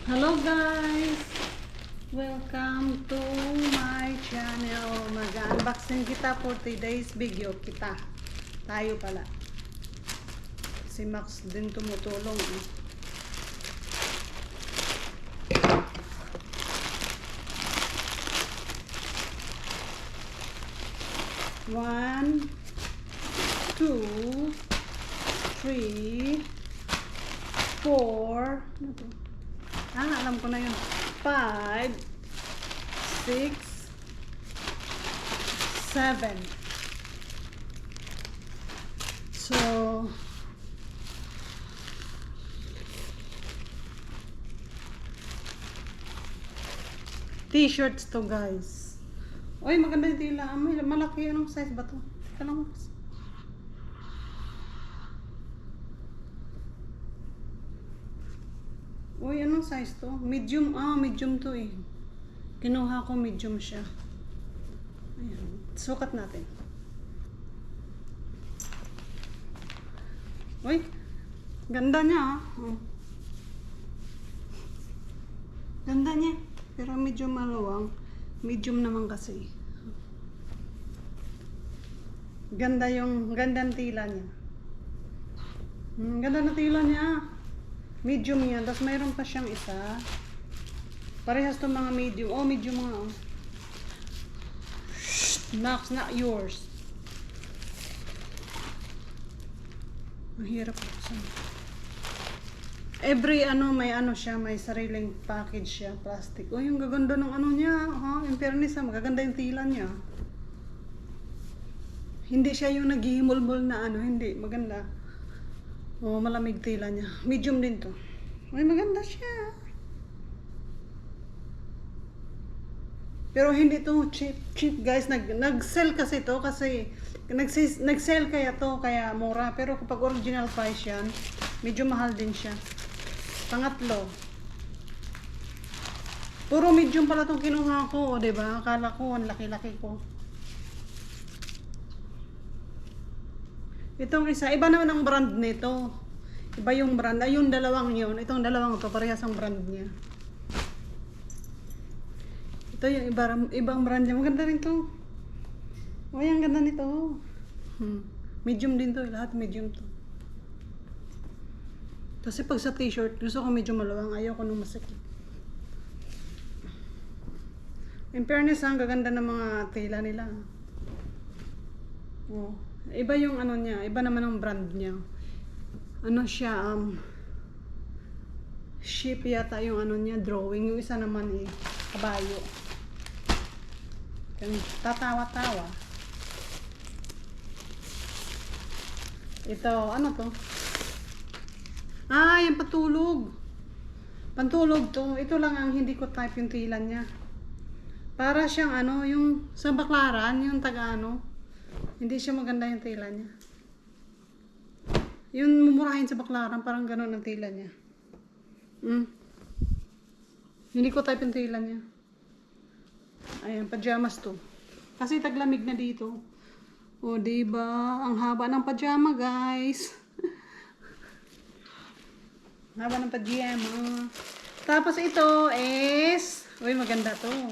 Hello guys! Welcome to my channel. Mag-unboxing kita for today's video kita. Tayo pala. Si Max din tumutulong. One, two, three, four. Ano to? Alam ko na yun. 5, 6, 7. So, t-shirts to guys. Uy, maganda yung tila. Malaki. Anong size ba to? Teka lang. Uy, anong size to? Medium. Medium to eh. Kinuha ko medium siya. Ayan. Sukat natin. Uy, ganda niya Ganda niya. Pero medyo maluwang. Medium naman kasi. Gandang tila niya. Ganda na tila niya. Medium yan. Tapos mayroon pa siyang isa. Parehas to mga medium. Oh, medium nga. Oh. Max, not yours. Mahirap. Every may siya, may sariling package siya, plastic. Oh, yung gaganda ng niya. In fairness, magaganda yung tila niya. Hindi siya yung naghihimol-mol na hindi. Maganda. Oh, malamig tila niya. Medium din to. Ay, maganda siya. Pero hindi to cheap guys. Nag-sell kasi to kasi nag-sell kaya to kaya mura. Pero kapag original price yan, medyo mahal din siya. Pangatlo. Puro medium pala tong kinuha ko, 'di ba? Akala ko ang laki-laki ko. Itong isa, iba naman ang brand nito. Iba yung brand. Ay, yung dalawang yun. Itong dalawang to, parehas ang brand niya. Ito yung ibang brand niya. Maganda rin to. Oh, ang ganda nito. Medium din to. Lahat medium to. Kasi pag sa t-shirt, gusto ko medyo maluwang. Ayaw ko nung masakit. In fairness, ang gaganda ng mga tela nila. Oh. Iba yung niya, iba naman ang brand niya. Siya, sheep yata yung niya, drawing. Yung isa naman kabayo. Tatawa-tawa. Ito, to? Yung patulog. Pantulog to. Ito lang ang hindi ko type yung tila niya. Para siyang yung sa baklaran, yung hindi siya maganda yung tila niya. Yung mumurahin sa baklaran, parang gano'n ang tila niya. Hindi ko type yung tila niya. Ayan, pajamas to. Kasi taglamig na dito. O, diba? Ang haba ng pajama, guys. Haba ng pajama. Tapos ito is... Uy, maganda to.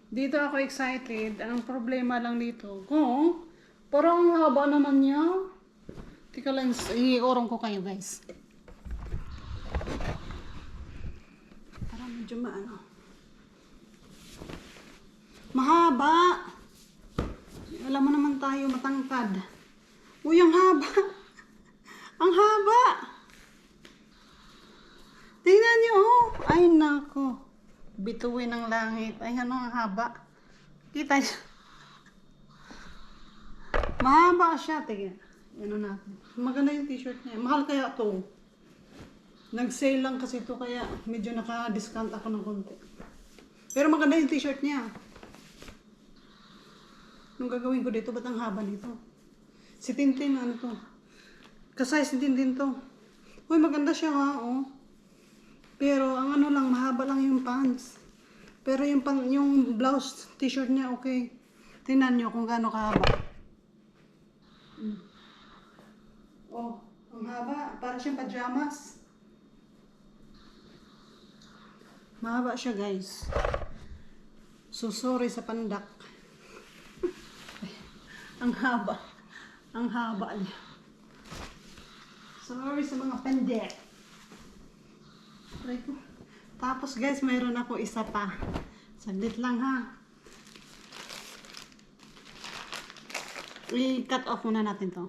Dito ako excited. Ang problema lang dito, kung parang haba naman niya. Tika lang, i-orong ko kayo guys. Parang medyo mahaba. Alam mo naman tayo, matangkad. Uy, ang haba. Ang haba. Tingnan niyo, oh. Ay, nako. Bituin ng langit. Ay, ang haba. Kita niyo. Mahaba siya. Tingnan. Natin. Maganda yung t-shirt niya. Mahal kaya to. Nag-sale lang kasi to kaya medyo naka-discount ako ng konti. Pero maganda yung t-shirt niya. Nung gagawin ko dito, ba't ang haba nito? Si Tintin, to? Kasay si Tintin to. Uy, maganda siya oh. Pero ang lang, mahaba lang yung pants. Pero yung blouse, t-shirt niya, okay. Tingnan nyo kung gaano kahaba. Oh, ang haba. Para siyang pajamas. Mahaba siya, guys. So, sorry sa pandak. Ang haba. Ang haba niya. Sorry sa mga pandak. Try ko. Tapos, guys, mayroon ako isa pa. Saglit lang, ha. I-cut off muna natin to.